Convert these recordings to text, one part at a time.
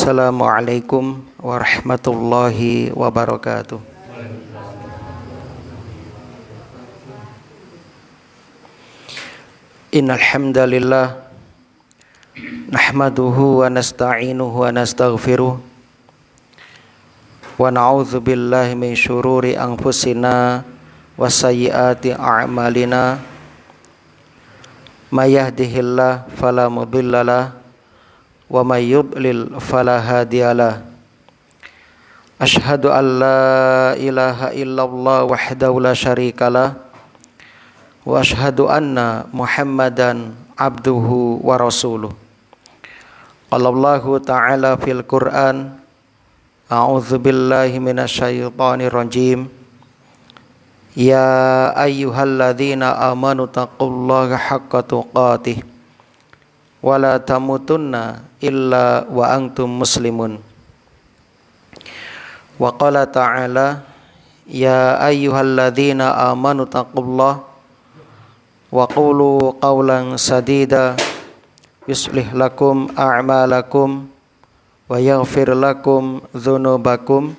Assalamualaikum warahmatullahi wabarakatuh. Innal hamdalillah nahmaduhu wa nasta'inuhu wa nastaghfiruh wa na'udzu billahi min syururi anfusina wa sayyiati a'malina may yahdihillahu fala mudhillalah wa may yudlil fala hadiyalah. Asyhadu an la ilaha illallah wahdahu la syarikalah wa asyhadu anna Muhammadan abduhu wa rasuluh. Qallallahu ta'ala fil Qur'an, a'udzu billahi minasyaitonir rajim. Ya ayyuhalladzina amanu taqullaha haqqa tuqatih wa la tamutunna illa wa antum muslimun. Wa qala ta'ala ya ayyuhalladzina amanu taqullaha wa qulu qawlan sadida yuslih lakum a'malakum wa yaghfir lakum dzunubakum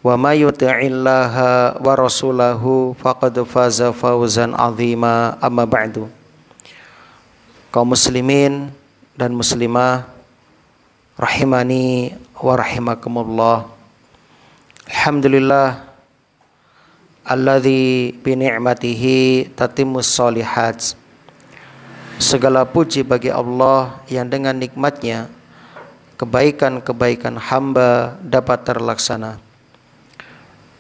wa may yuti'illaha wa rasulahu faqad faza fawzan 'azima. Amma ba'du. Kaum muslimin dan muslimah rahimani wa rahimakumullah. Alhamdulillah alladzi bi ni'matihi tatimmus sholihat. Segala puji bagi Allah yang dengan nikmatnya kebaikan-kebaikan hamba dapat terlaksana.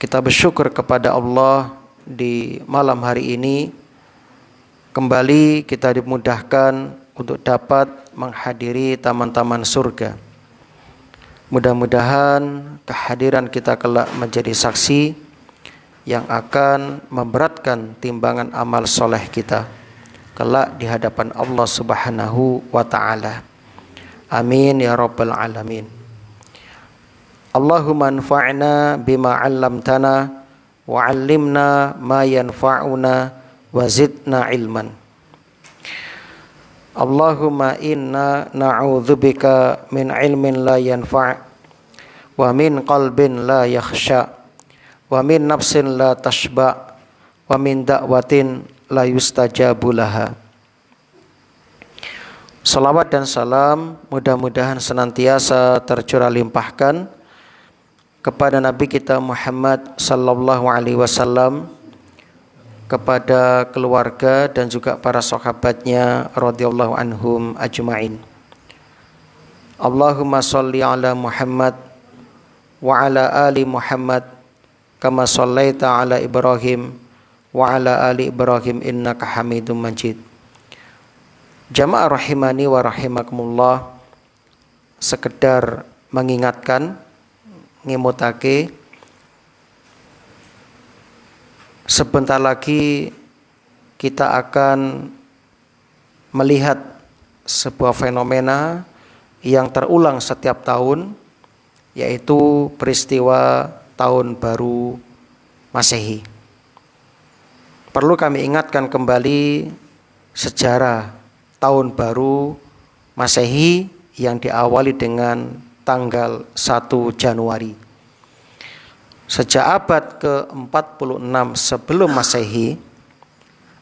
Kita bersyukur kepada Allah di malam hari ini kembali kita dimudahkan untuk dapat menghadiri taman-taman surga. Mudah-mudahan kehadiran kita kelak menjadi saksi yang akan memberatkan timbangan amal soleh kita kelak di hadapan Allah Subhanahu wa ta'ala. Amin ya rabbal alamin. Allahumma anfa'na bima 'allamtana wa 'allimna ma yanfa'una wa zidna ilman. Allahumma inna na'udzubika min ilmin la yanfa' wa min qalbin la yakhsha wa min nafsin la tashba wa min da'watin la yustajabu laha. Salawat dan salam mudah-mudahan senantiasa tercurah limpahkan kepada Nabi kita Muhammad sallallahu alaihi wasallam, kepada keluarga dan juga para sahabatnya radhiyallahu anhum ajma'in. Allahumma sholli ala Muhammad wa ala ali Muhammad kama shallaita ala Ibrahim wa ala ali Ibrahim innaka Hamidum Majid. Jamaah rahimani wa rahimakumullah, sekedar mengingatkan, ngimutake, sebentar lagi kita akan melihat sebuah fenomena yang terulang setiap tahun, yaitu peristiwa Tahun Baru Masehi. Perlu kami ingatkan kembali sejarah Tahun Baru Masehi yang diawali dengan tanggal 1 Januari. Sejak abad ke-46 sebelum Masehi,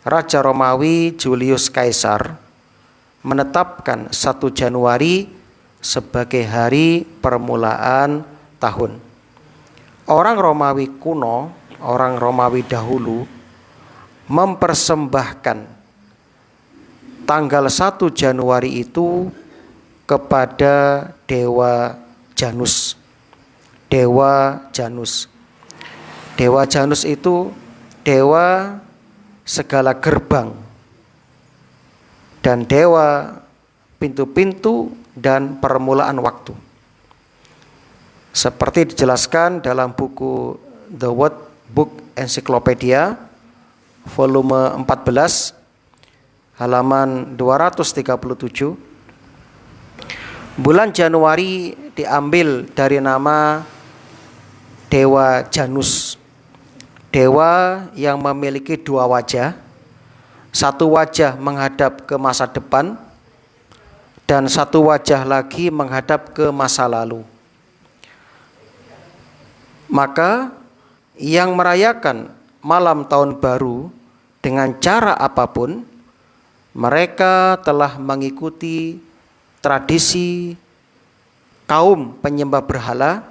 Raja Romawi Julius Kaisar menetapkan 1 Januari sebagai hari permulaan tahun. Orang Romawi kuno, orang Romawi dahulu mempersembahkan tanggal 1 Januari itu kepada dewa Janus. Dewa Janus. Dewa Janus itu dewa segala gerbang dan dewa pintu-pintu dan permulaan waktu. Seperti dijelaskan dalam buku The Word Book Encyclopedia volume 14 halaman 237. Bulan Januari diambil dari nama dewa Janus. Dewa yang memiliki dua wajah. Satu wajah menghadap ke masa depan dan satu wajah lagi menghadap ke masa lalu. Maka yang merayakan malam tahun baru dengan cara apapun, mereka telah mengikuti tradisi kaum penyembah berhala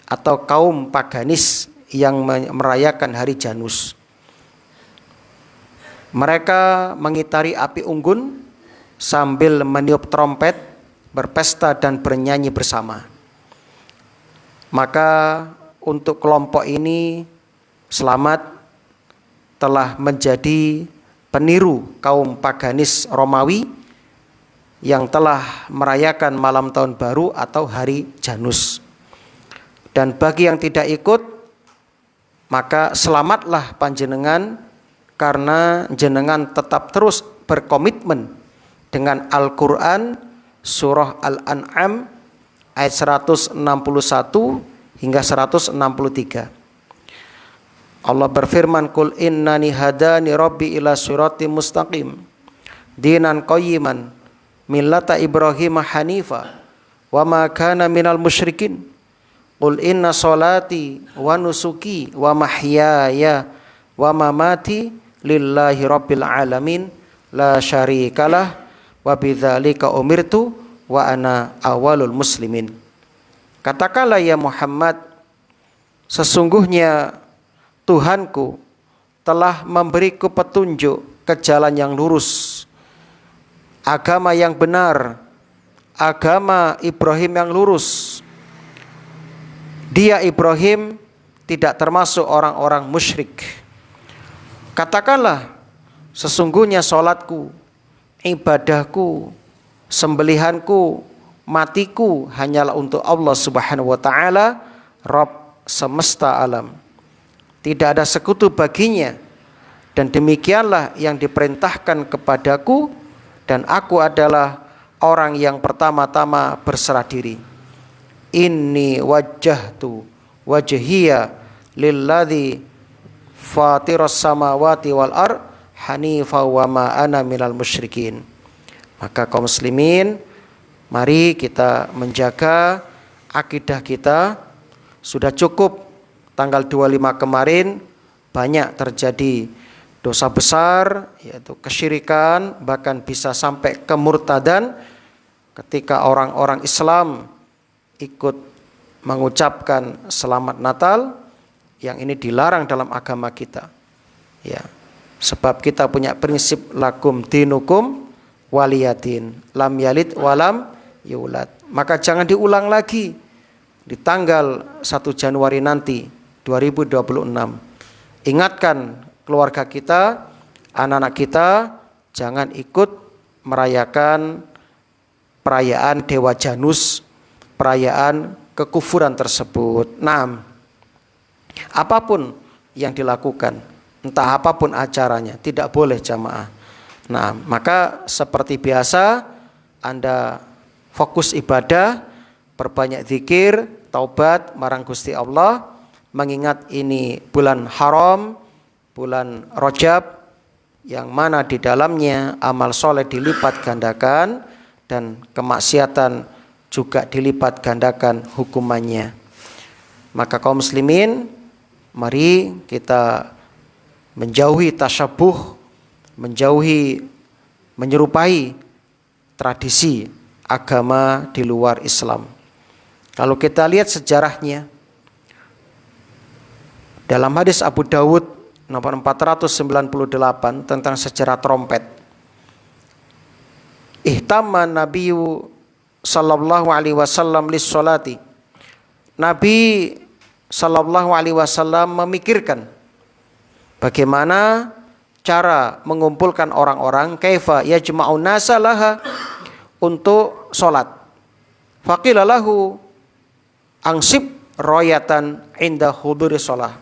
atau kaum paganis yang merayakan hari Janus. Mereka mengitari api unggun sambil meniup trompet, berpesta dan bernyanyi bersama. Maka untuk kelompok ini selamat telah menjadi peniru kaum paganis Romawi yang telah merayakan malam tahun baru atau hari Janus. Dan bagi yang tidak ikut, maka selamatlah panjenengan karena jenengan tetap terus berkomitmen dengan Al-Quran surah Al-An'am ayat 161 hingga 163. Allah berfirman, "Qul innani hadani rabbi ila siratim mustaqim dinan qayyiman millata Ibrahim hanifa wa ma kana minal musyrikin. Qul inna salati wa nusuki wa mahyaya wa mamati lillahi rabbil alamin la syarikalah wa bidzalika umirtu wa ana awalul muslimin." Katakanlah ya Muhammad, sesungguhnya Tuhanku telah memberiku petunjuk ke jalan yang lurus, agama yang benar, agama Ibrahim yang lurus. Dia Ibrahim tidak termasuk orang-orang musyrik. Katakanlah, sesungguhnya salatku, ibadahku, sembelihanku, matiku hanyalah untuk Allah Subhanahu wa taala, Rabb semesta alam. Tidak ada sekutu baginya, dan demikianlah yang diperintahkan kepadaku, dan aku adalah orang yang pertama-tama berserah diri. Inni wajjahtu wajhiya lilladzi fatiras samawati wal ard hanifa wa ma ana minal musyrikin. Maka kaum muslimin, mari kita menjaga akidah kita. Sudah cukup tanggal 25 kemarin banyak terjadi dosa besar, yaitu kesyirikan, bahkan bisa sampai kemurtadan ketika orang-orang Islam ikut mengucapkan selamat Natal, yang ini dilarang dalam agama kita. Ya, sebab kita punya prinsip lakum dinukum waliyadin, lam yalid walam yulad. Maka jangan diulang lagi di tanggal 1 Januari nanti 2026. Ingatkan keluarga kita, anak-anak kita, jangan ikut merayakan perayaan Dewa Janus, perayaan kekufuran tersebut. Nah, apapun yang dilakukan, entah apapun acaranya, tidak boleh jamaah. Nah, maka seperti biasa, Anda fokus ibadah, perbanyak zikir, taubat marang Gusti Allah, mengingat ini bulan haram, bulan Rajab, yang mana di dalamnya amal soleh dilipat gandakan dan kemaksiatan juga dilipat gandakan hukumannya. Maka kaum muslimin, mari kita menjauhi tasyabuh, menyerupai tradisi agama di luar Islam. Kalau kita lihat sejarahnya, dalam hadis Abu Dawud nomor 498 tentang sejarah trompet, ihtamma Nabiyyu sallallahu alaihi wasallam lis-sholati. Nabi sallallahu alaihi wasallam memikirkan bagaimana cara mengumpulkan orang-orang, kaifa yajma'un nasa laha, untuk salat. Faqila lahu angsib royatan inda huduri sholah.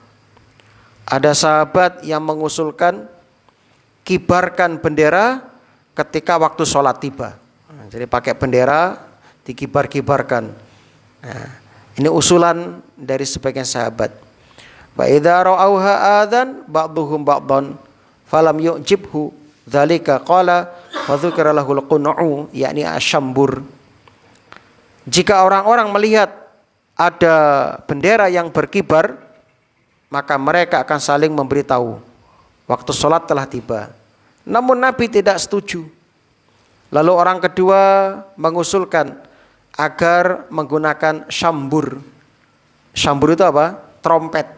Ada sahabat yang mengusulkan kibarkan bendera ketika waktu sholat tiba. Jadi pakai bendera dikibar-kibarkan. Nah, ini usulan dari sebagian sahabat. Wa idza ra'auha adzan ba'dhum ba'dhan falam yu'jibhu dzalika qala wa dzukira lahul qun'u, yakni asyambur. Jika orang-orang melihat ada bendera yang berkibar, maka mereka akan saling memberitahu waktu sholat telah tiba. Namun Nabi tidak setuju. Lalu orang kedua mengusulkan agar menggunakan syambur. Syambur itu apa? Trompet.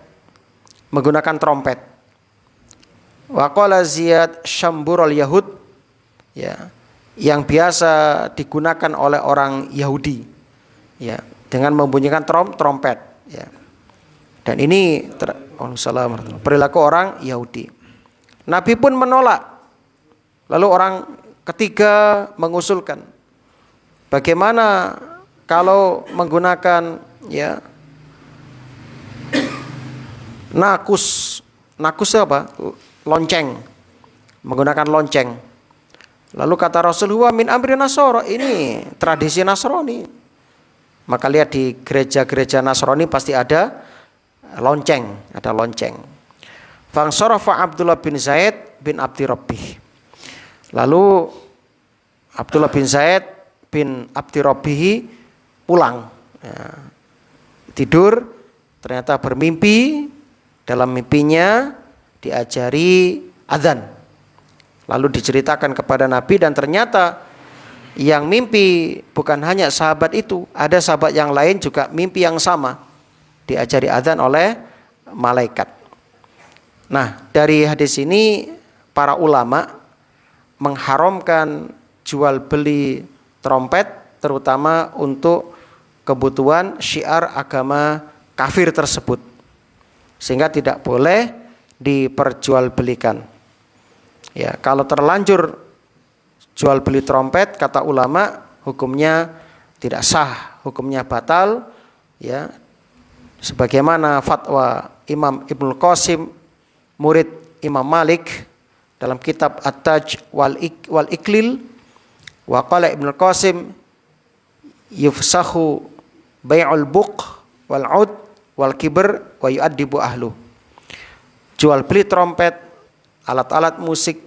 Menggunakan trompet. Wa qala Ziyad syamburul yahud, ya, yang biasa digunakan oleh orang Yahudi, ya, dengan membunyikan trompet, ya. Dan ini perilaku orang Yahudi. Nabi pun menolak. Lalu orang ketiga mengusulkan, bagaimana kalau menggunakan, ya, nakus. Nakus itu apa? Lonceng. Menggunakan lonceng. Lalu kata Rasul, huwa min amri Nasara, ini tradisi Nasrani. Maka lihat di gereja-gereja Nasrani pasti ada lonceng, ada lonceng. Fansarafa Abdullah bin Zaid bin Abdi Rabbih. Lalu Abdullah bin Zaid bin Abdi Rabbih pulang, ya, tidur, ternyata bermimpi. Dalam mimpinya diajari azan. Lalu diceritakan kepada Nabi, dan ternyata yang mimpi bukan hanya sahabat itu, ada sahabat yang lain juga mimpi yang sama, diajari azan oleh malaikat. Nah, dari hadis ini para ulama mengharamkan jual beli trompet, terutama untuk kebutuhan syiar agama kafir tersebut, sehingga tidak boleh diperjualbelikan. Ya, kalau terlanjur jual beli trompet, kata ulama, hukumnya tidak sah, hukumnya batal, ya. Sebagaimana fatwa Imam Ibnul Qasim, murid Imam Malik, dalam kitab At-Taj wal Iklil, wa qala Ibnul Qasim yufsahu bai'ul buq wal 'ud wal kibr wa yu'addibu ahlu. Jual beli trompet, alat-alat musik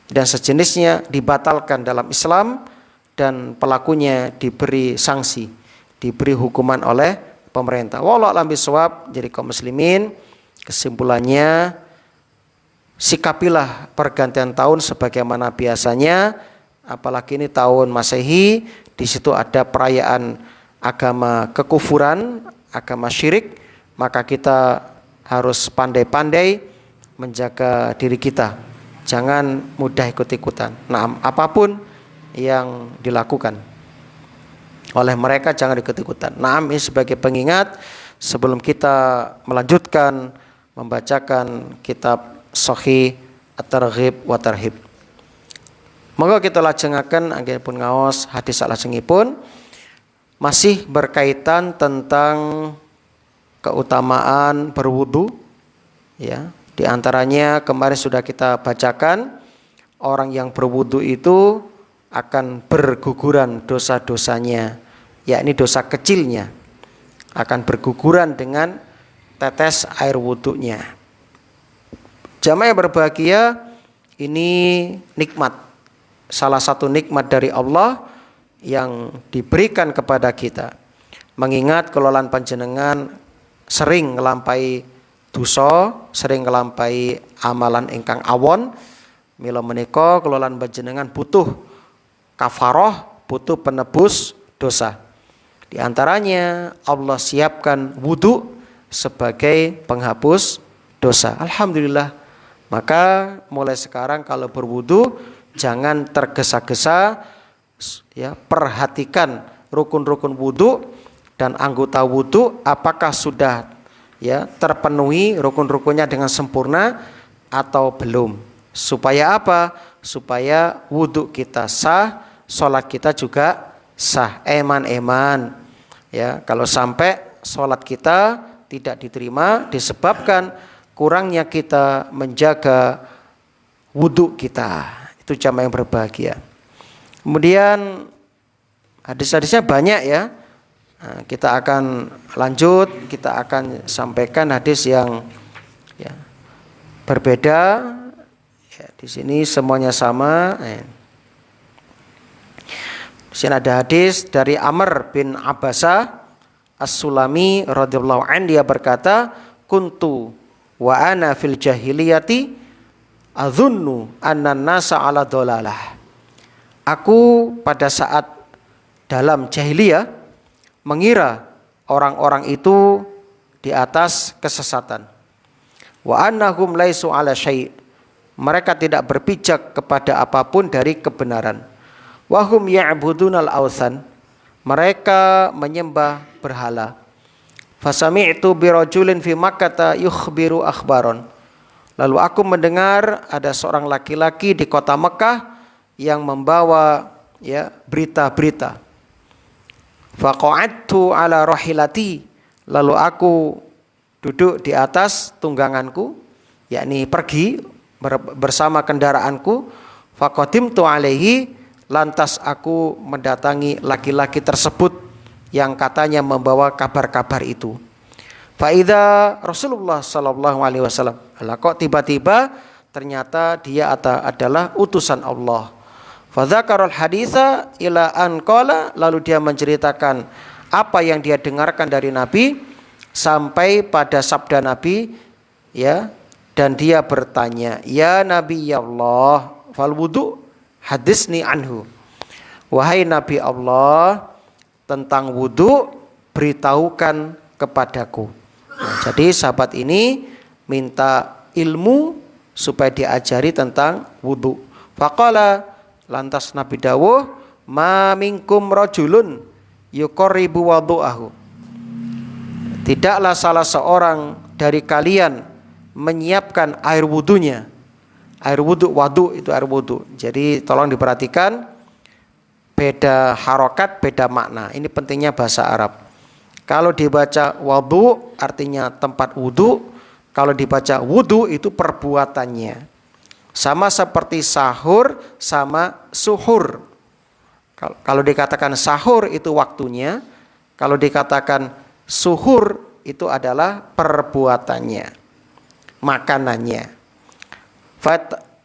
dan sejenisnya dibatalkan dalam Islam, dan pelakunya diberi sanksi, diberi hukuman oleh pemerintah. Wallahu a'lam bishawab. Jadi kaum muslimin, kesimpulannya, sikapilah pergantian tahun sebagaimana biasanya, apalagi ini tahun Masehi, di situ ada perayaan agama kekufuran, agama syirik, maka kita harus pandai-pandai menjaga diri kita, jangan mudah ikut-ikutan. Nah, apapun yang dilakukan oleh mereka jangan ikut-ikutan. Nah, ini sebagai pengingat sebelum kita melanjutkan membacakan kitab Sahih At-Targhib wa Tarhib. Monggo kita lajengaken anggenipun ngaos hadis salajengipun, masih berkaitan tentang keutamaan berwudu, ya. Di antaranya kemarin sudah kita bacakan, orang yang berwudu itu akan berguguran dosa-dosanya, yakni dosa kecilnya akan berguguran dengan tetes air wudunya. Jamaah yang berbahagia, ini nikmat, salah satu nikmat dari Allah yang diberikan kepada kita. Mengingat kelolaan panjenengan sering ngelampai dosa, sering ngelampai amalan ingkang awon, mila menika kelolaan panjenengan butuh kafaroh, butuh penebus dosa. Di antaranya Allah siapkan wudu sebagai penghapus dosa. Alhamdulillah. Maka mulai sekarang kalau berwudu jangan tergesa-gesa, ya, perhatikan rukun-rukun wudu dan anggota wudu apakah sudah ya terpenuhi rukun-rukunnya dengan sempurna atau belum. Supaya apa? Supaya wudu kita sah, sholat kita juga sah. Eman. Ya, kalau sampai sholat kita tidak diterima disebabkan kurangnya kita menjaga wudu kita. Itu jamaah yang berbahagia. Kemudian hadis-hadisnya banyak ya. Nah, kita akan lanjut, kita akan sampaikan hadis yang ya, berbeda. Ya, di sini semuanya sama. Di sini ada hadis dari Amr bin Abbasah As-Sulami radhiyallahu anhu, dia berkata, "Kuntu wa ana fil jahiliyati adzunnu anna nasa ala dhalalah." Aku pada saat dalam jahiliyah mengira orang-orang itu di atas kesesatan. Wa annahum laisu ala syai'. Mereka tidak berpijak kepada apapun dari kebenaran. Wa hum ya'budunal awthan. Mereka menyembah berhala. Fasami'tu birajulin fi Makkah yukhbiru akhbaron. Lalu aku mendengar ada seorang laki-laki di kota Mekah yang membawa ya berita-berita. Faqa'adtu ala rahilati, lalu aku duduk di atas tungganganku, yakni pergi bersama kendaraanku. Faqadimtu alaihi, lantas aku mendatangi laki-laki tersebut yang katanya membawa kabar-kabar itu. Faida Rasulullah sallallahu alaihi wasallam. Kok tiba-tiba ternyata dia adalah utusan Allah. Fadzakarul haditsa ila an qala, lalu dia menceritakan apa yang dia dengarkan dari Nabi sampai pada sabda Nabi ya, dan dia bertanya, "Ya Nabi Allah, fal wudu hadisni anhu." Wahai Nabi Allah, tentang wudu beritahukan kepadaku. Nah, jadi sahabat ini minta ilmu supaya diajari tentang wudu. Faqala, lantas Nabi dawuh, "Ma minkum rajulun yuqarribu wudu'ahu." Tidaklah salah seorang dari kalian menyiapkan air wudunya. Air wudu, wadu itu air wudu. Jadi tolong diperhatikan, beda harokat, beda makna. Ini pentingnya bahasa Arab. Kalau dibaca wadu artinya tempat wudu. Kalau dibaca wudu itu perbuatannya. Sama seperti sahur sama suhur. Kalau dikatakan sahur itu waktunya, kalau dikatakan suhur itu adalah perbuatannya, makanannya.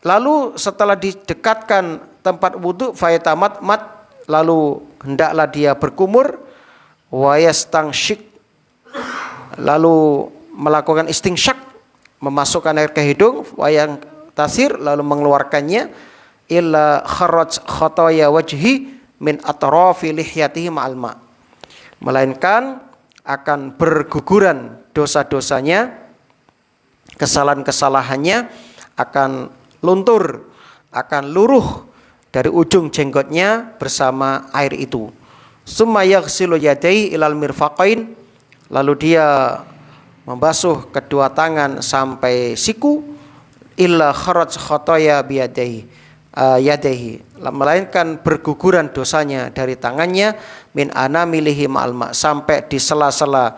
Lalu setelah didekatkan tempat wudu, fayatamat mat, lalu hendaklah dia berkumur, wayastangsyik, lalu melakukan istingsyak, memasukkan air ke hidung, wayang tasir, lalu mengeluarkannya, illa kharaj khataya wajhi min atrafi lihyatihi ma'al ma', melainkan akan berguguran dosa-dosanya, kesalahan-kesalahannya akan luntur, akan luruh dari ujung jenggotnya bersama air itu. Summa yaghsilu yadayhi ilal mirfaqain, lalu dia membasuh kedua tangan sampai siku, illa kharaj khataya biyadaihi yadaihi, melainkan berguguran dosanya dari tangannya, min anamilihi ma'al ma', sampai di sela-sela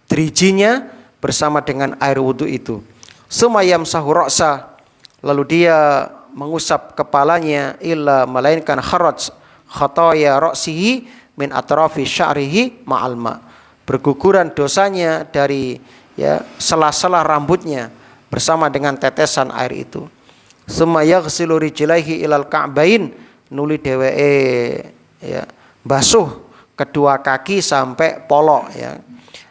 derijinya bersama dengan air wudu itu. Summa yamsahu ra'sa, lalu dia mengusap kepalanya, illa melainkan kharaj khataya ra'sihi min atrafi sya'rihi ma'al ma', berguguran dosanya dari ya sela-sela rambutnya bersama dengan tetesan air itu. Summa yaghsilu rijlaihi ilal ka'bain, nuli dheweke ya basuh kedua kaki sampai polok ya.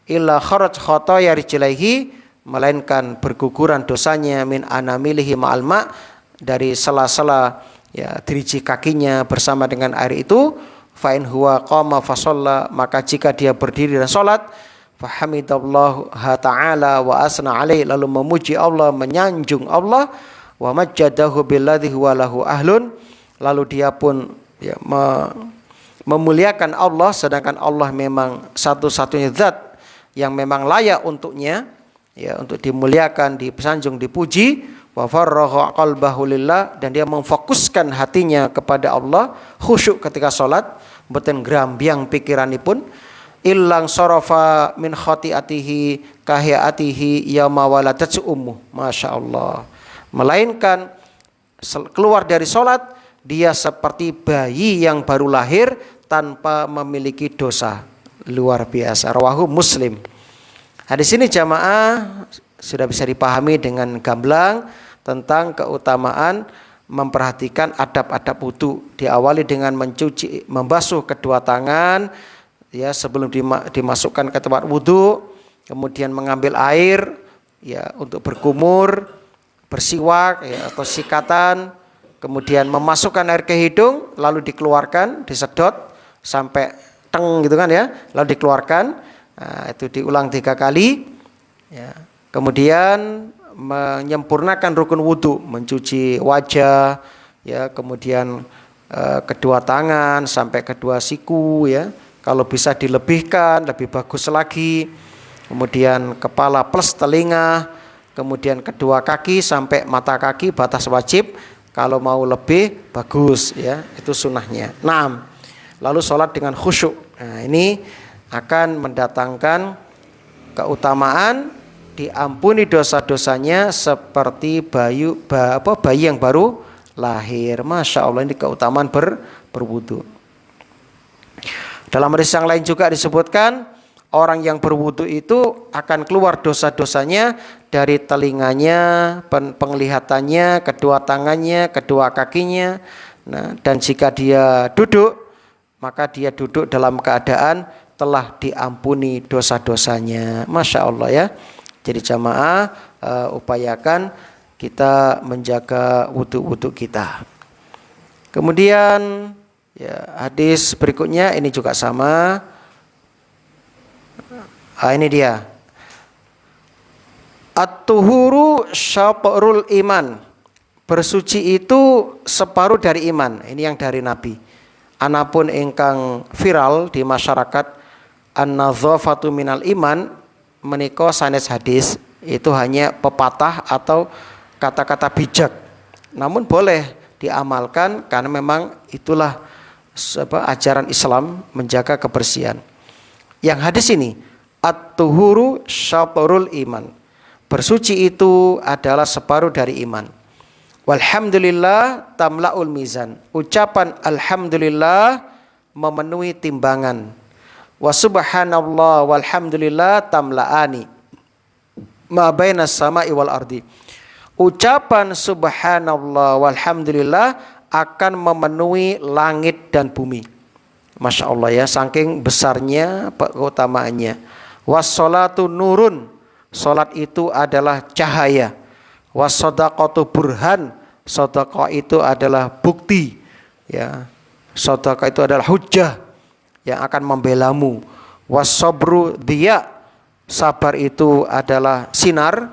Illa kharaj khataya rijlaihi, melainkan berguguran dosanya min anamilihi ma'al ma', dari sela-sela ya diriji kakinya bersama dengan air itu. Fa in huwa qama fa shalla, maka jika dia berdiri dan salat, fahamidallahu ta'ala wa asna alaih, lalu memuji Allah, menyanjung Allah, wa majjadahu billadhi huwa lahu ahlun, lalu dia pun ya memuliakan Allah, sedangkan Allah memang satu-satunya zat yang memang layak untuknya, ya, untuk dimuliakan, disanjung, dipuji. Wa farragha qalbahu lillah, dan dia memfokuskan hatinya kepada Allah, khusyuk ketika salat, mboten grambyang pikiranipun. Illang sarafa min khati'atihi kahiyatihi yauma waladatsu ummu. Masya Allah. Melainkan keluar dari salat dia seperti bayi yang baru lahir tanpa memiliki dosa. Luar biasa. Rawahu Muslim. Hadis ini jamaah sudah bisa dipahami dengan gamblang tentang keutamaan memperhatikan adab-adab wudu. Diawali dengan membasuh kedua tangan, ya, sebelum dimasukkan ke tempat wudu, kemudian mengambil air, ya, untuk berkumur, bersiwak, ya, atau sikatan, kemudian memasukkan air ke hidung, lalu dikeluarkan, disedot sampai teng gitu kan, ya, lalu dikeluarkan. Nah, itu diulang 3 kali, ya. Kemudian menyempurnakan rukun wudu, mencuci wajah, ya, kemudian kedua tangan sampai kedua siku, ya. Kalau bisa dilebihkan lebih bagus lagi. Kemudian kepala plus telinga, kemudian kedua kaki sampai mata kaki batas wajib. Kalau mau lebih bagus, ya, itu sunnahnya. 6. Lalu sholat dengan khusyuk. Nah, ini akan mendatangkan keutamaan diampuni dosa-dosanya seperti bayi yang baru lahir. Masya Allah, ini keutamaan berwudu. Dalam hadis yang lain juga disebutkan, orang yang berwudu itu akan keluar dosa-dosanya dari telinganya, penglihatannya, kedua tangannya, kedua kakinya. Nah, dan jika dia duduk, maka dia duduk dalam keadaan telah diampuni dosa-dosanya. Masya Allah, ya. Jadi jamaah, upayakan kita menjaga wudu-wudu kita. Kemudian, ya, hadis berikutnya ini juga sama. Ini dia. At-tuhuru syatrul iman. Bersuci itu separuh dari iman. Ini yang dari Nabi. Anapun ingkang viral di masyarakat, an-nadzafatu minal iman, menika sanes hadis itu hanya pepatah atau kata-kata bijak. Namun boleh diamalkan karena memang itulah ajaran Islam menjaga kebersihan. Yang hadis ini, at-tuhuru syatrul iman. Bersuci itu adalah separuh dari iman. Walhamdulillah tamla'ul mizan. Ucapan alhamdulillah memenuhi timbangan. Wa subhanallah walhamdulillah tamla'ani ma bainas sama'i wal ardi. Ucapan subhanallah walhamdulillah akan memenuhi langit dan bumi. Masya Allah, ya, saking besarnya keutamaannya. Wassalatu nurun. Salat itu adalah cahaya. Wassadaqatu burhan. Sedekah itu adalah bukti, ya. Sedekah itu adalah hujjah yang akan membelamu. Wassabru diya. Sabar itu adalah sinar.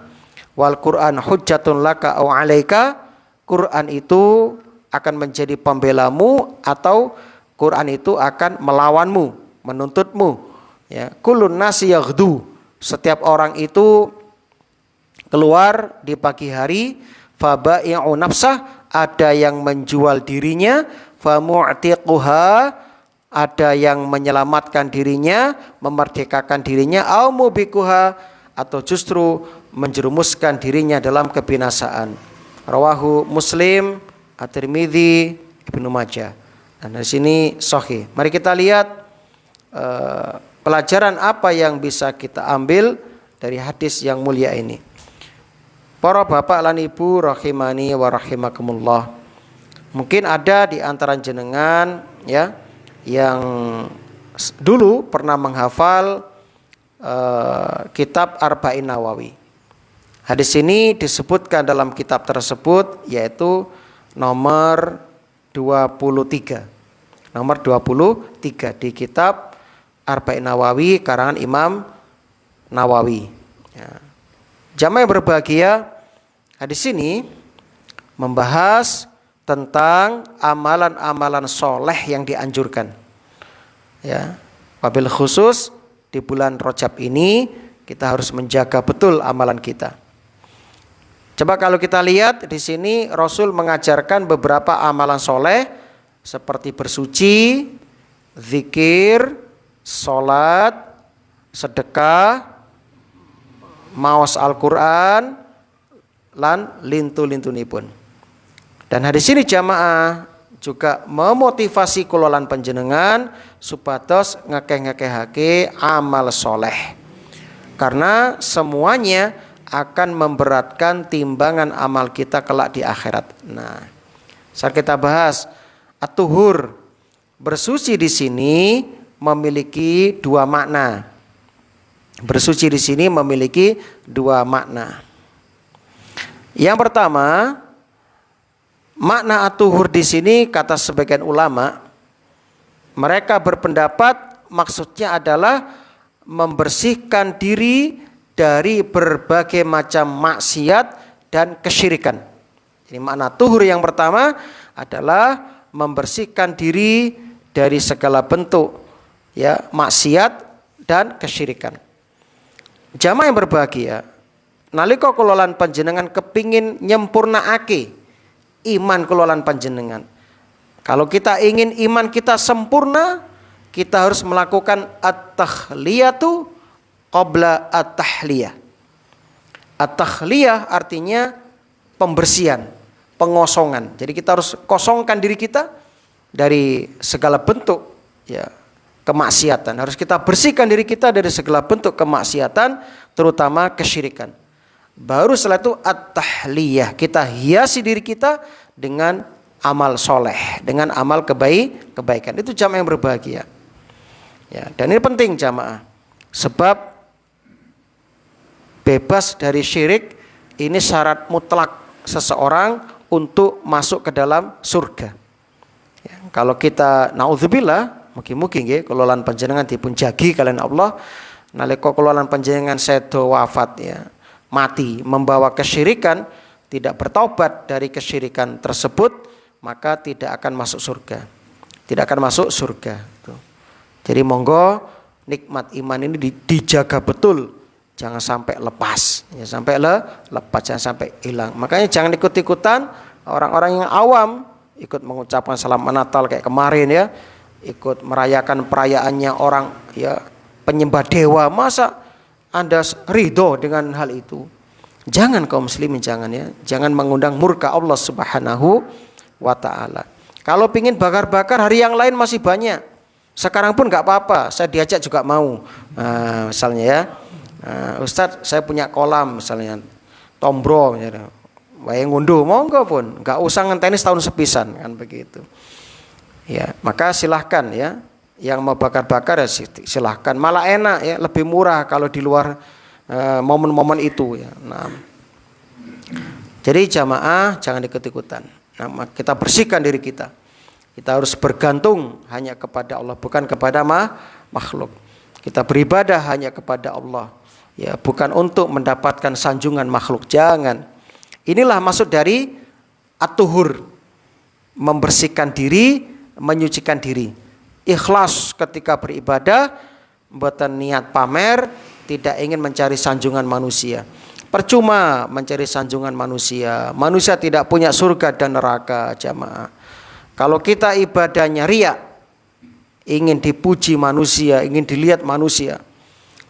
Wal Qur'an hujjatun laka aw 'alaika. Quran itu akan menjadi pembelamu atau Quran itu akan melawanmu, menuntutmu, ya. Kullun nasi yaghdu. Setiap orang itu keluar di pagi hari, fabai'u nafsah, ada yang menjual dirinya, famu'tiquha, ada yang menyelamatkan dirinya, memerdekakan dirinya, au mubikuha, atau justru menjerumuskan dirinya dalam kebinasaan. Rawahu Muslim, At-Tirmidzi, Ibnu Majah. Dan di sini sahih. Mari kita lihat pelajaran apa yang bisa kita ambil dari hadis yang mulia ini. Para bapak lan ibu rahimani wa rahimakumullah. Mungkin ada di antara jenengan, ya, yang dulu pernah menghafal kitab Arba'in Nawawi. Hadis ini disebutkan dalam kitab tersebut, yaitu nomor 23. Nomor 23 di kitab Arba'in Nawawi karangan Imam Nawawi, ya. Jamaah yang berbahagia, hadis ini membahas tentang amalan-amalan soleh yang dianjurkan. Ya, wabil khusus di bulan Rajab ini kita harus menjaga betul amalan kita. Coba kalau kita lihat di sini Rasul mengajarkan beberapa amalan soleh seperti bersuci, zikir, sholat, sedekah, maos Al-Quran, lan lintu-lintunipun. Dan hadis ini jamaah juga memotivasi kulolan panjenengan supados ngekeh-ngekehake amal soleh. Karena semuanya akan memberatkan timbangan amal kita kelak di akhirat. Nah, saat kita bahas at-tuhur, bersuci di sini memiliki dua makna. Bersuci di sini memiliki dua makna. Yang pertama, makna at-tuhur di sini kata sebagian ulama, mereka berpendapat maksudnya adalah membersihkan diri dari berbagai macam maksiat dan kesyirikan. Jadi makna tuhur yang pertama adalah membersihkan diri dari segala bentuk ya maksiat dan kesyirikan. Jamaah yang berbahagia, nalika kulolan panjenengan kepingin nyempurnaake iman kulolan panjenengan. Kalau kita ingin iman kita sempurna, kita harus melakukan at-takhliyatu qabla at-tahliyah. At-takhliyah artinya pembersihan, pengosongan. Jadi kita harus kosongkan diri kita dari segala bentuk ya kemaksiatan. Harus kita bersihkan diri kita dari segala bentuk kemaksiatan, terutama kesyirikan. Baru setelah itu at-tahliyah, kita hiasi diri kita dengan amal soleh, dengan amal kebaikan. Itu jamaah yang berbahagia. Ya, dan ini penting jamaah, sebab bebas dari syirik ini syarat mutlak seseorang untuk masuk ke dalam surga. Ya, kalau kita naudzubillah, mungkin nggih kelolaan panjenengan dipun jagi kalian Allah, nalika kelolaan panjenengan sedo wafat ya, mati membawa kesyirikan, tidak bertaubat dari kesyirikan tersebut, maka tidak akan masuk surga. Tidak akan masuk surga. Tuh. Jadi monggo nikmat iman ini dijaga betul, jangan sampai lepas, ya sampai lepas, jangan sampai hilang. Makanya jangan ikut-ikutan orang-orang yang awam, ikut mengucapkan salam Natal kayak kemarin ya, ikut merayakan perayaannya orang ya penyembah dewa. Masa Anda ridho dengan hal itu? Jangan kaum muslimin, jangan ya, jangan mengundang murka Allah Subhanahu wa ta'ala. Kalau pingin bakar-bakar hari yang lain masih banyak. Sekarang pun nggak apa-apa, saya diajak juga mau. Misalnya ya, Ustadz saya punya kolam misalnya, tombro, wae ngunduh, monggo pun, nggak usah ngenteni setahun sepisan kan begitu. Ya, maka silahkan ya, yang mau bakar-bakar ya silahkan. Malah enak ya, lebih murah kalau di luar momen-momen itu ya. Nah, jadi jamaah jangan ikut-ikutan. Nah, kita bersihkan diri kita. Kita harus bergantung hanya kepada Allah, bukan kepada makhluk. Kita beribadah hanya kepada Allah, ya, bukan untuk mendapatkan sanjungan makhluk. Jangan. Inilah maksud dari at-tuhur, membersihkan diri, menyucikan diri. Ikhlas ketika beribadah, mboten niat pamer, tidak ingin mencari sanjungan manusia. Percuma mencari sanjungan manusia. Manusia tidak punya surga dan neraka, jamaah. Kalau kita ibadahnya riya, ingin dipuji manusia, ingin dilihat manusia,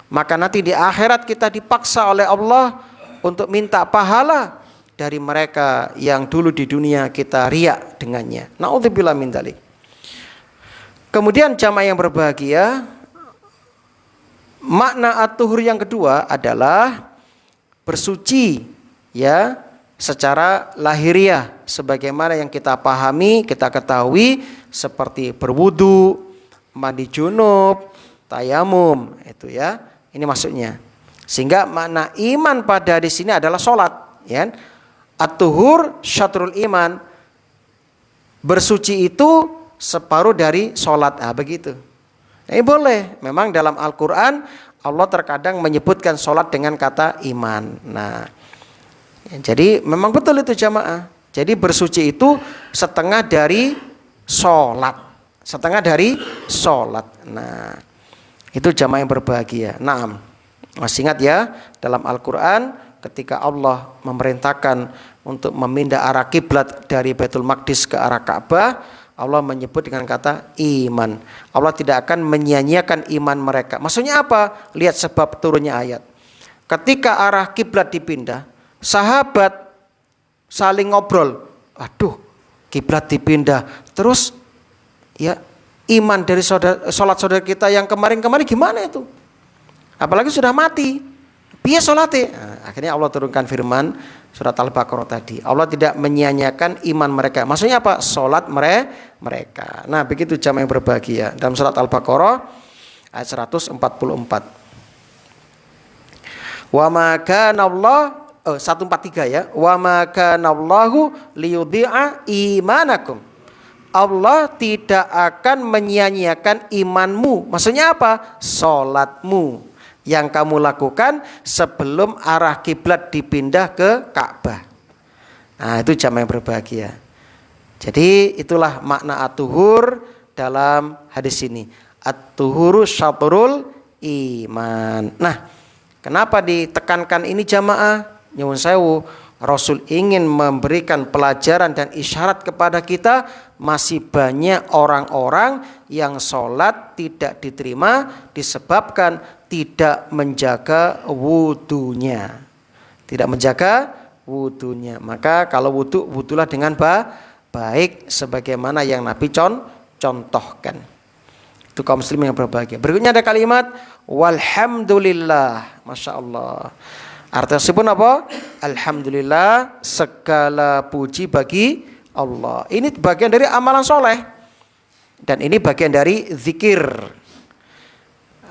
maka nanti di akhirat kita dipaksa oleh Allah untuk minta pahala dari mereka yang dulu di dunia kita riya dengannya. Na'udzubillah min dzalik. Kemudian jamaah yang berbahagia, makna at-tuhur yang kedua adalah bersuci ya secara lahiriah, sebagaimana yang kita pahami, kita ketahui, seperti berwudu, mandi junub, tayamum, itu ya. Ini maksudnya. Sehingga makna iman pada di sini adalah sholat, ya. At-tuhur syatrul iman. Bersuci itu separuh dari sholat, begitu. Ini boleh. Memang dalam Al-Quran Allah terkadang menyebutkan sholat dengan kata iman. Nah, jadi memang betul itu jamaah. Jadi bersuci itu setengah dari sholat. setengah dari sholat. Nah, itu jamaah yang berbahagia. Naam. Masih ingat ya, dalam Al-Quran ketika Allah memerintahkan untuk memindah arah kiblat dari Baitul Maqdis ke arah Ka'bah, Allah menyebut dengan kata iman. Allah tidak akan menyia-nyiakan iman mereka. Maksudnya apa? Lihat sebab turunnya ayat. Ketika arah kiblat dipindah, sahabat saling ngobrol. Aduh, kiblat dipindah. Terus ya iman dari sholat saudara kita yang kemarin-kemarin gimana itu? Apalagi sudah mati. Biar sholatnya. Nah, akhirnya Allah turunkan firman surat Al-Baqarah tadi. Allah tidak menyia-nyiakan iman mereka. Maksudnya apa? Sholat mereka. Nah, begitu jamaah yang berbahagia. Dalam surat Al-Baqarah ayat 144. Wa ma kana Allah 143 ya. Wa ma kana Allahu liyudhi'a imanakum. Allah tidak akan menyia-nyiakan imanmu. Maksudnya apa? Sholatmu yang kamu lakukan sebelum arah kiblat dipindah ke Ka'bah. Nah, itu jamaah yang berbahagia. Jadi itulah makna at-tuhur dalam hadis ini. At-tuhuru syatrul iman. Nah, kenapa ditekankan ini jamaah? Nyuwun sewu, Rasul ingin memberikan pelajaran dan isyarat kepada kita. Masih banyak orang-orang yang sholat tidak diterima disebabkan tidak menjaga wudunya. Tidak menjaga wudunya. Maka kalau wudulah dengan baik sebagaimana yang Nabi contohkan. Itu kaum muslimin yang berbahagia. Berikutnya ada kalimat walhamdulillah. Masya Allah. Artinya tersebut apa? Alhamdulillah, segala puji bagi Allah. Ini bagian dari amalan soleh. Dan ini bagian dari zikir.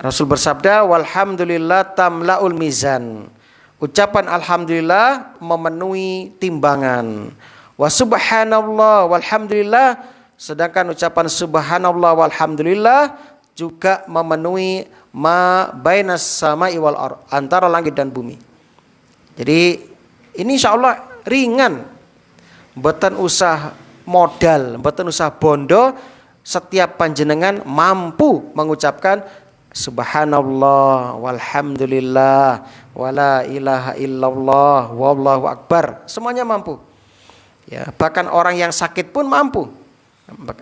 Rasul bersabda, walhamdulillah tamla'ul mizan. Ucapan alhamdulillah memenuhi timbangan. Wa subhanallah walhamdulillah. Sedangkan ucapan subhanallah walhamdulillah juga memenuhi ma bainas sama'i wal ardh, antara langit dan bumi. Jadi ini insya Allah ringan. Mboten usah modal, mboten usah bondo. Setiap panjenengan mampu mengucapkan subhanallah walhamdulillah wala ilaha illallah wallahu akbar. Semuanya mampu. Ya, bahkan orang yang sakit pun mampu.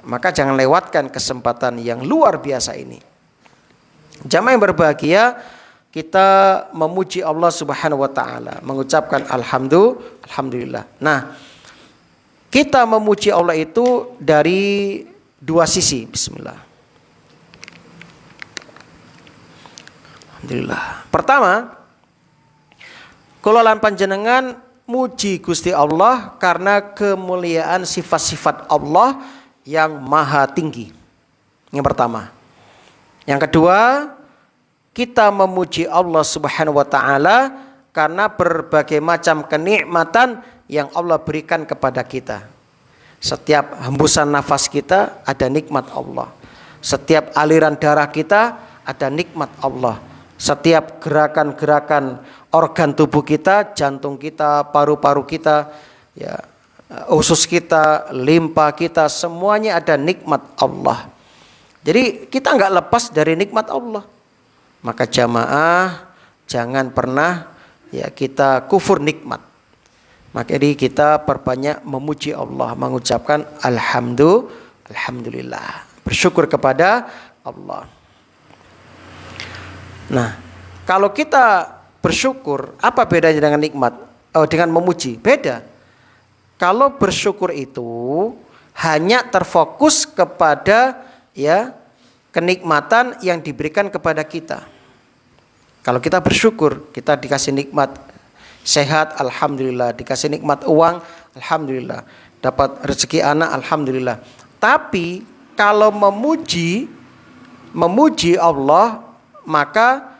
Maka jangan lewatkan kesempatan yang luar biasa ini. Jamaah yang berbahagia, kita memuji Allah Subhanahu wa taala, mengucapkan alhamdulillah. Nah, kita memuji Allah itu dari dua sisi. Bismillah. Alhamdulillah. Pertama, kula lan panjenengan muji Gusti Allah karena kemuliaan sifat-sifat Allah yang maha tinggi. Yang pertama. Yang kedua, kita memuji Allah Subhanahu wa taala karena berbagai macam kenikmatan yang Allah berikan kepada kita. Setiap hembusan nafas kita ada nikmat Allah. Setiap aliran darah kita ada nikmat Allah. Setiap gerakan-gerakan organ tubuh kita, jantung kita, paru-paru kita, ya, usus kita, limpa kita, semuanya ada nikmat Allah. Jadi kita enggak lepas dari nikmat Allah. Maka jamaah jangan pernah ya kita kufur nikmat. Maka jadi kita perbanyak memuji Allah, mengucapkan alhamdulillah, bersyukur kepada Allah. Nah, kalau kita bersyukur, apa bedanya dengan nikmat? Dengan memuji? Beda. Kalau bersyukur itu hanya terfokus kepada ya kenikmatan yang diberikan kepada kita. Kalau kita bersyukur, kita dikasih nikmat sehat, alhamdulillah. Dikasih nikmat uang, alhamdulillah. Dapat rezeki anak, alhamdulillah. Tapi kalau memuji Allah, maka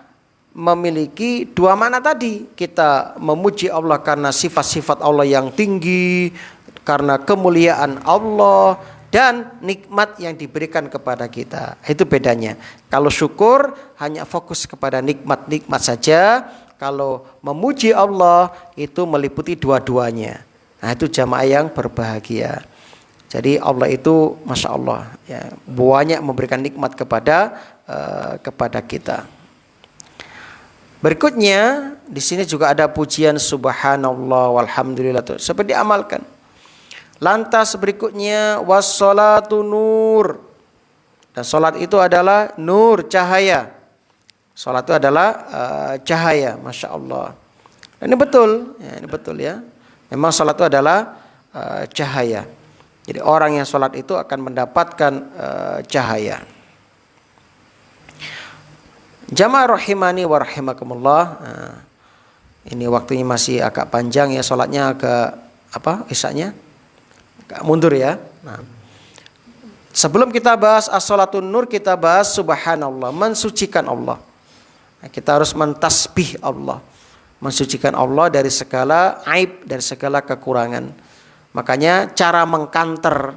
memiliki dua makna tadi. Kita memuji Allah karena sifat-sifat Allah yang tinggi, karena kemuliaan Allah, dan nikmat yang diberikan kepada kita. Itu bedanya. Kalau syukur hanya fokus kepada nikmat-nikmat saja. Kalau memuji Allah itu meliputi dua-duanya. Nah, itu jamaah yang berbahagia. Jadi Allah itu Masya Allah ya, banyak memberikan nikmat kepada kita. Berikutnya di sini juga ada pujian subhanallah walhamdulillah tuh, seperti diamalkan. Lantas berikutnya wassalatu nur. Dan salat itu adalah nur, cahaya. Salat itu adalah cahaya, Masya Allah. Dan ini betul ya. Memang salat itu adalah cahaya. Jadi orang yang salat itu akan mendapatkan cahaya. Jamaah rahimani wa rahimakumullah. Ini waktunya masih agak panjang ya, salatnya agak isanya agak mundur ya. Nah, sebelum kita bahas as-salatun nur, kita bahas subhanallah, mensucikan Allah. Nah, kita harus mentasbih Allah, mensucikan Allah dari segala aib, dari segala kekurangan. Makanya cara mengkanter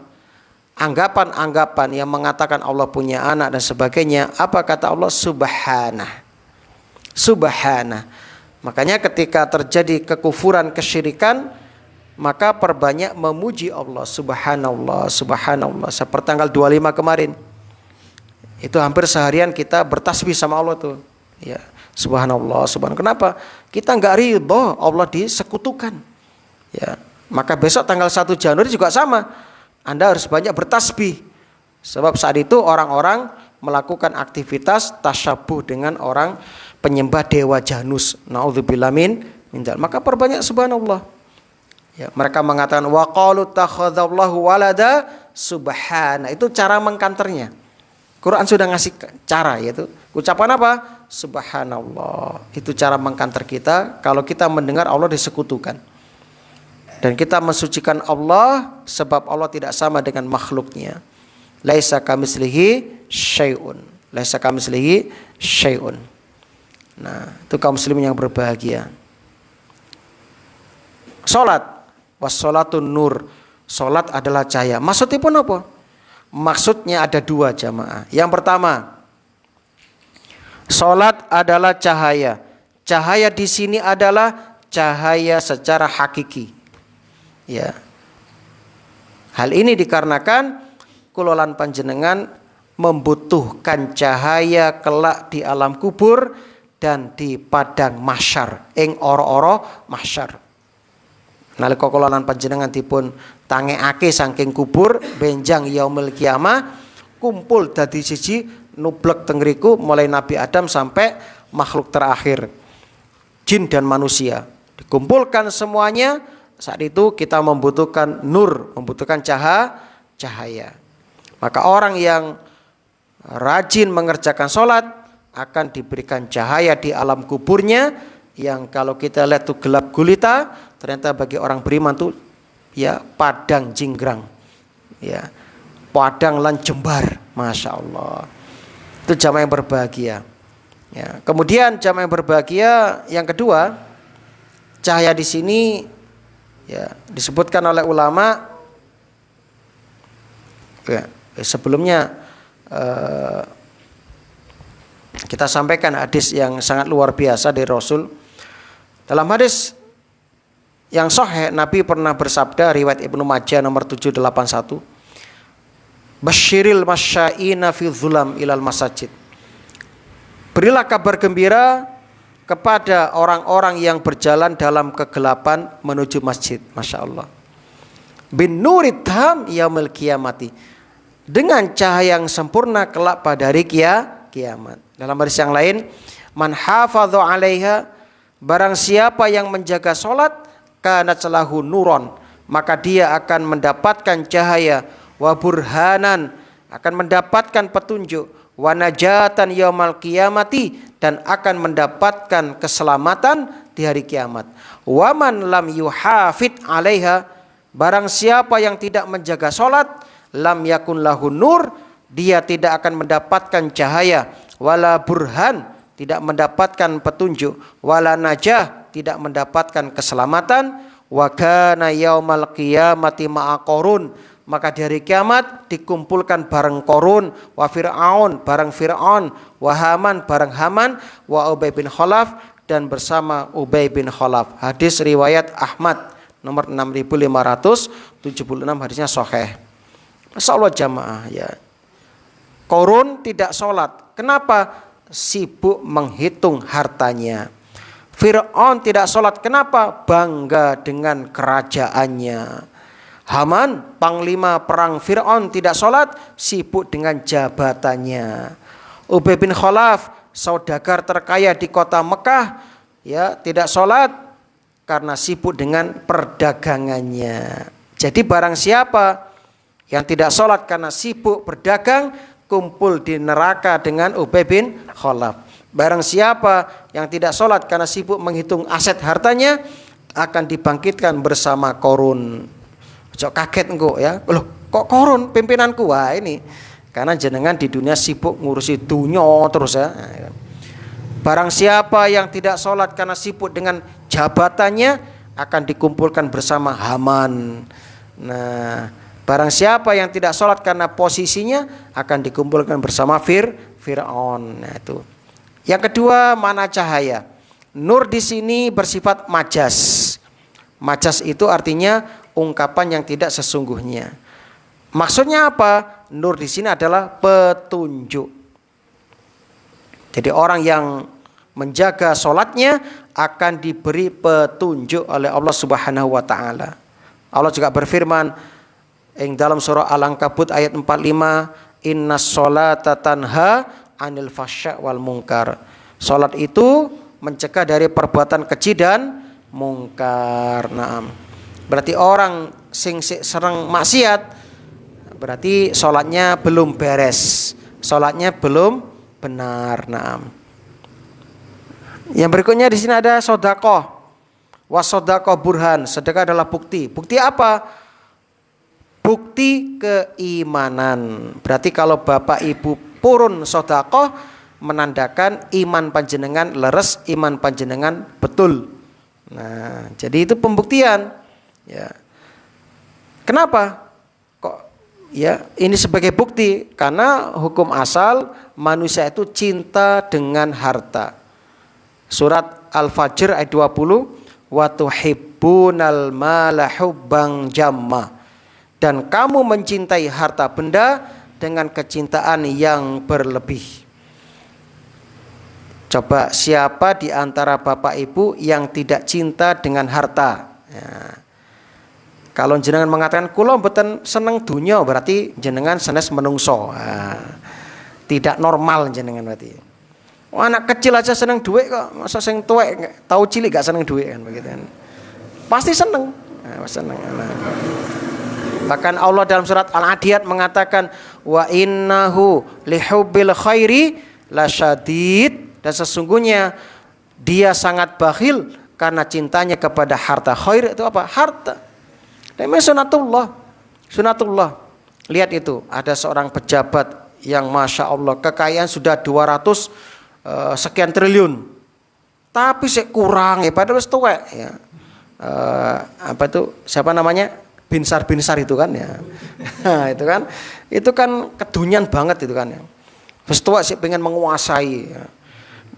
anggapan-anggapan yang mengatakan Allah punya anak dan sebagainya, apa kata Allah? Subhanah. Subhanah. Makanya ketika terjadi kekufuran, kesyirikan, maka perbanyak memuji Allah. Subhanallah, subhanallah. Seperti tanggal 25 kemarin, itu hampir seharian kita bertasbih sama Allah tuh ya. Subhanallah, subhanallah. Kenapa? Kita nggak ridho Allah disekutukan ya. Maka besok tanggal 1 Januari juga sama, Anda harus banyak bertasbih. Sebab saat itu orang-orang melakukan aktivitas tasyabuh dengan orang penyembah dewa Janus. Na'udzubillah min dzalik. Maka perbanyak subhanallah. Ya, mereka mengatakan wa qalu takhadzallahu walada, subhana. Itu cara mengkanternya. Quran sudah ngasih cara, yaitu ucapan apa? Subhanallah. Itu cara mengkanter kita kalau kita mendengar Allah disekutukan. Dan kita mensucikan Allah sebab Allah tidak sama dengan makhluknya. Laisa kamitslihi syai'un. Laisa kamitslihi syai'un. Nah, itu kaum muslimin yang berbahagia. Salat, wassalatun nur. Salat adalah cahaya. Maksudnya pun apa? Maksudnya ada dua jamaah. Yang pertama, salat adalah cahaya. Cahaya di sini adalah cahaya secara hakiki. Ya. Hal ini dikarenakan kulolan panjenengan membutuhkan cahaya kelak di alam kubur dan di padang mahsyar, ing ora-ora mahsyar. Nalika kulolan panjenengan dipun tangekake saking kubur benjang yaumil kiamah, kumpul dadi siji nublek teng ngriku mulai Nabi Adam sampai makhluk terakhir, jin dan manusia. Dikumpulkan semuanya. Saat itu kita membutuhkan nur, membutuhkan cahaya. Maka orang yang rajin mengerjakan sholat akan diberikan cahaya di alam kuburnya, yang kalau kita lihat tuh gelap gulita, ternyata bagi orang beriman tuh ya padang jinggrang, ya padang lan jembar, masya Allah. Itu jamaah yang berbahagia. Ya. Kemudian jamaah yang berbahagia yang kedua, cahaya di sini ya disebutkan oleh ulama ya, sebelumnya kita sampaikan hadis yang sangat luar biasa dari Rasul. Dalam hadis yang sahih, Nabi pernah bersabda, riwayat Ibnu Majah nomor 781, Basyiril masyaina fi dhulam ilal masajid. Berilah kabar gembira kepada orang-orang yang berjalan dalam kegelapan menuju masjid. Masya Allah. Bin nurid tam yaumil qiyamati. Dengan cahaya yang sempurna kelak pada hari kiamat. Dalam hadis yang lain, man hafadhu 'alaiha, barang siapa yang menjaga salat, kanat lahu nuron, maka dia akan mendapatkan cahaya, wa burhanan, akan mendapatkan petunjuk, wa najatan yaumal qiyamati, dan akan mendapatkan keselamatan di hari kiamat. Wa man lam yuhafid 'alaiha, barang siapa yang tidak menjaga salat, lam yakun lahu nur, dia tidak akan mendapatkan cahaya, wala burhan, tidak mendapatkan petunjuk, wala najah, tidak mendapatkan keselamatan, wa kana yaumal qiyamati ma'a qarun, maka di hari kiamat dikumpulkan bareng Qarun, wa Fir'aun bareng Fir'aun, wa Haman bareng Haman, wa Ubay bin Khalaf, dan bersama Ubay bin Khalaf. Hadis riwayat Ahmad nomor 6576, hadisnya sahih. Masya Allah jamaah ya. Korun tidak sholat. Kenapa? Sibuk menghitung hartanya. Fir'aun tidak sholat. Kenapa? Bangga dengan kerajaannya. Haman, panglima perang Fir'aun tidak sholat. Sibuk dengan jabatannya. Ubay bin Khalaf, saudagar terkaya di kota Mekah, ya, tidak sholat karena sibuk dengan perdagangannya. Jadi barang siapa yang tidak sholat karena sibuk berdagang, kumpul di neraka dengan Ubay bin Khalaf. Barang siapa yang tidak sholat karena sibuk menghitung aset hartanya, akan dibangkitkan bersama Korun. Cok kaget engkau ya, loh kok Korun pimpinanku? Wah ini karena jenengan di dunia sibuk ngurusi dunia terus ya. Barang siapa yang tidak sholat karena sibuk dengan jabatannya, akan dikumpulkan bersama Haman. Nah, barang siapa yang tidak sholat karena posisinya, akan dikumpulkan bersama Fir'aun. Nah, itu. Yang kedua, mana cahaya. Nur di sini bersifat majas. Majas itu artinya ungkapan yang tidak sesungguhnya. Maksudnya apa? Nur di sini adalah petunjuk. Jadi orang yang menjaga sholatnya akan diberi petunjuk oleh Allah Subhanahu wa taala. Allah juga berfirman dalam surah Al-Ankabut ayat 45, innas sholata tanha 'anil fasya' wal munkar. Salat itu mencegah dari perbuatan keji dan mungkar. Naam. Berarti orang sing sering maksiat berarti salatnya belum beres. Salatnya belum benar. Naam. Yang berikutnya di sini ada sedekah. Wasedekah burhan. Sedekah adalah bukti. Bukti apa? Bukti keimanan. Berarti kalau bapak ibu purun sedekah, menandakan iman panjenengan leres, iman panjenengan betul. Nah, jadi itu pembuktian. Ya. Kenapa? Kok ya ini sebagai bukti? Karena hukum asal manusia itu cinta dengan harta. Surat Al-Fajr ayat 20, wa tuhibbunal mala hubban jamma. Dan kamu mencintai harta benda dengan kecintaan yang berlebih. Coba siapa di antara bapak ibu yang tidak cinta dengan harta? Ya. Kalau jenengan mengatakan kula mboten seneng dunya, berarti jenengan sanes menungso. Nah, tidak normal jenengan berarti. Oh, anak kecil aja seneng duit kok, masa sing tuwek tahu cilik gak seneng duit kan begitu kan. Pasti seneng. Nah, seneng. Nah. Bahkan Allah dalam surat Al-Adiyat mengatakan wa innahu lihubbil khairi lasyadid, dan sesungguhnya dia sangat bakhil karena cintanya kepada harta. Khair itu apa? Harta. Namanya sunatullah. Sunatullah. Lihat itu, ada seorang pejabat yang Masya Allah kekayaan sudah 200 sekian triliun, tapi sih kurang ya, padahal wis tuwek ya. Apa itu siapa namanya, binsar itu kan ya. Nah, itu kan kedunyan banget itu kan ya. Wis tuwek sih pengen menguasai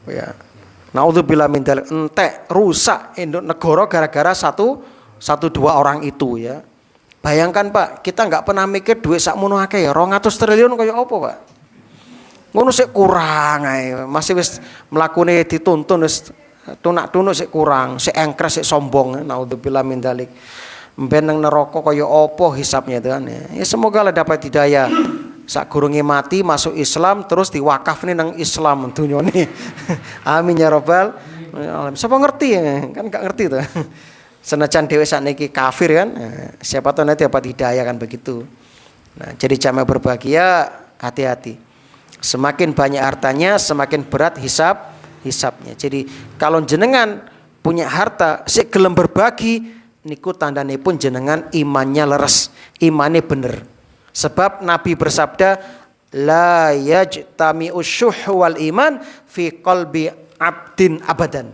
ya. Naudzubillah min dzalik, entek rusak negara gara-gara satu dua orang itu ya. Bayangkan Pak, kita nggak pernah mikir duit sakmono akeh ya, 200 triliun kaya apa Pak? Ngono sik kurang ae, masih wis mlakune dituntun wis tunak-tunuk sik kurang, sik engkres sik sombong. Naudzubillah min dzalik. Mben nang neraka kaya apa hisabnya itu kan ya. Semoga lah dapat hidayah. Sak gurunge mati masuk Islam terus diwakafne nang Islam dunyane. Amin ya rabbal alamin. Siapa ngerti ya? Kan gak ngerti tuh. Senajan dhewe sakniki kafir kan. Siapa tahu nanti dapat hidayah kan begitu. Nah, jadi jamaah berbahagia, hati-hati. Semakin banyak hartanya, semakin berat hisabnya. Jadi kalau jenengan punya harta, sik gelem berbagi, niku tandane pun jenengan imannya leres, imannya bener. Sebab Nabi bersabda, la yajtami'u syuh wal iman fi qalbi abdin abadan.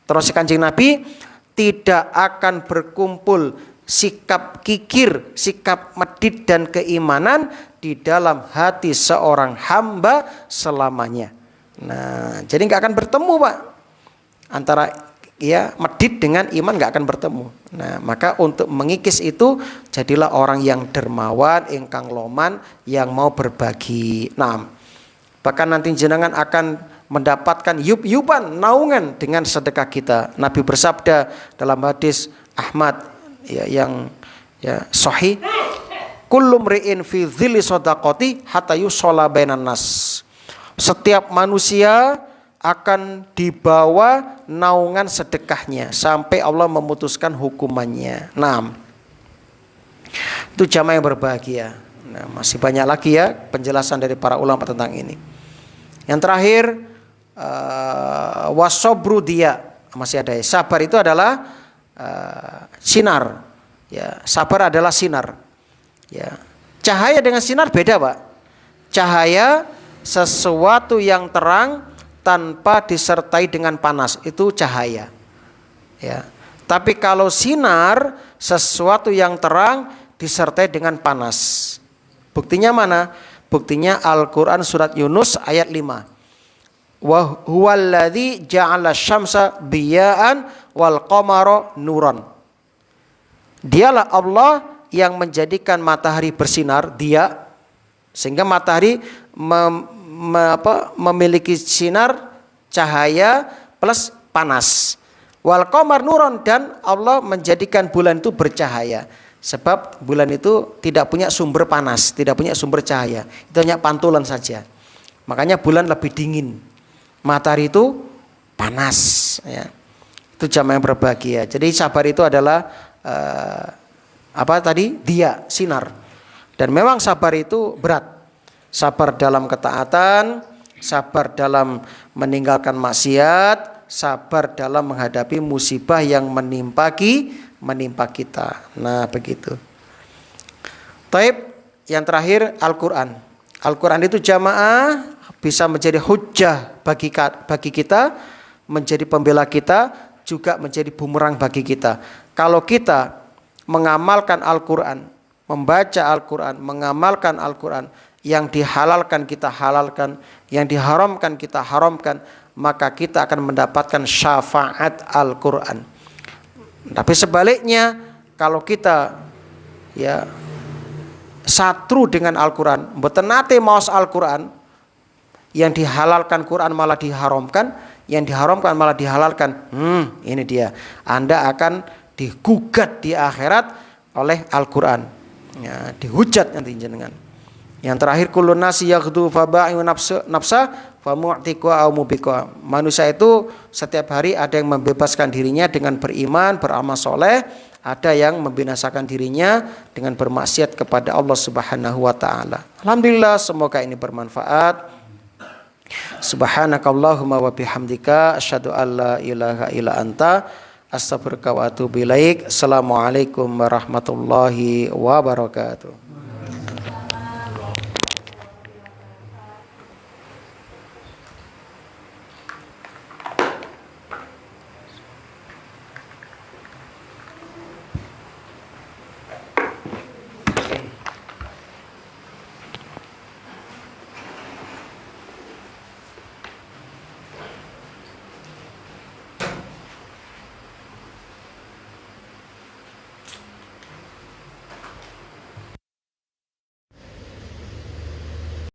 Terus Kanjeng Nabi, tidak akan berkumpul sikap kikir, sikap medit dan keimanan di dalam hati seorang hamba selamanya. Nah, jadi nggak akan bertemu Pak antara ya medit dengan iman nggak akan bertemu. Nah, maka untuk mengikis itu jadilah orang yang dermawan, ingkang loman, yang mau berbagi. Nah, bahkan nanti jenengan akan mendapatkan yub-yuban, naungan dengan sedekah kita. Nabi bersabda dalam hadis Ahmad ya, yang ya sahih, kullu mri'in fi dhilli shadaqati hatta yusalla bainan nas. Setiap manusia akan dibawa naungan sedekahnya sampai Allah memutuskan hukumannya. Nah, itu jamaah yang berbahagia. Nah, masih banyak lagi ya penjelasan dari para ulama tentang ini. Yang terakhir, wasobru dia, masih ada. Sabar itu adalah sinar. Ya, sabar adalah sinar. Ya, cahaya dengan sinar beda, Pak. Cahaya sesuatu yang terang tanpa disertai dengan panas, itu cahaya. Ya. Tapi kalau sinar, sesuatu yang terang disertai dengan panas. Buktinya mana? Buktinya Al-Quran surat Yunus ayat 5. Wa huwallazi ja'ala syamsa diya'an wal qamara nuran. Dialah Allah yang menjadikan matahari bersinar, dia, sehingga matahari memiliki sinar, cahaya plus panas. Wal qamar nuron, dan Allah menjadikan bulan itu bercahaya. Sebab bulan itu tidak punya sumber panas, tidak punya sumber cahaya. Itu hanya pantulan saja. Makanya bulan lebih dingin. Matahari itu panas. Ya. Itu jamaah yang berbahagia. Jadi sabar itu adalah dia, sinar. Dan memang sabar itu berat. Sabar dalam ketaatan, sabar dalam meninggalkan maksiat, sabar dalam menghadapi musibah yang menimpa kita. Nah, begitu. Taib, yang terakhir Al-Quran. Al-Quran itu jamaah bisa menjadi hujjah bagi kita, menjadi pembela kita, juga menjadi bumerang bagi kita. Kalau kita mengamalkan Al-Quran, membaca Al-Quran, mengamalkan Al-Quran, yang dihalalkan kita halalkan, yang diharamkan kita haramkan, maka kita akan mendapatkan syafaat Al-Quran. Tapi sebaliknya, kalau kita ya satru dengan Al-Quran, mboten nate maos Al-Quran, yang dihalalkan Quran malah diharamkan, yang diharamkan malah dihalalkan, ini dia, Anda akan digugat di akhirat oleh Al-Quran, ya, dihujat nanti jenengan. Yang terakhir, kullun nasi yaghdu fa ba'i'u nafsa fa mu'tiqa aw mubiqa. Manusia itu setiap hari ada yang membebaskan dirinya dengan beriman, beramal soleh, ada yang membinasakan dirinya dengan bermaksiat kepada Allah Subhanahu wa taala. Alhamdulillah, semoga ini bermanfaat. Subhanakallahumma wa bihamdika asyhadu an la ilaha illa anta astaghfiruka wa atubu ilaik. Assalamualaikum warahmatullahi wabarakatuh.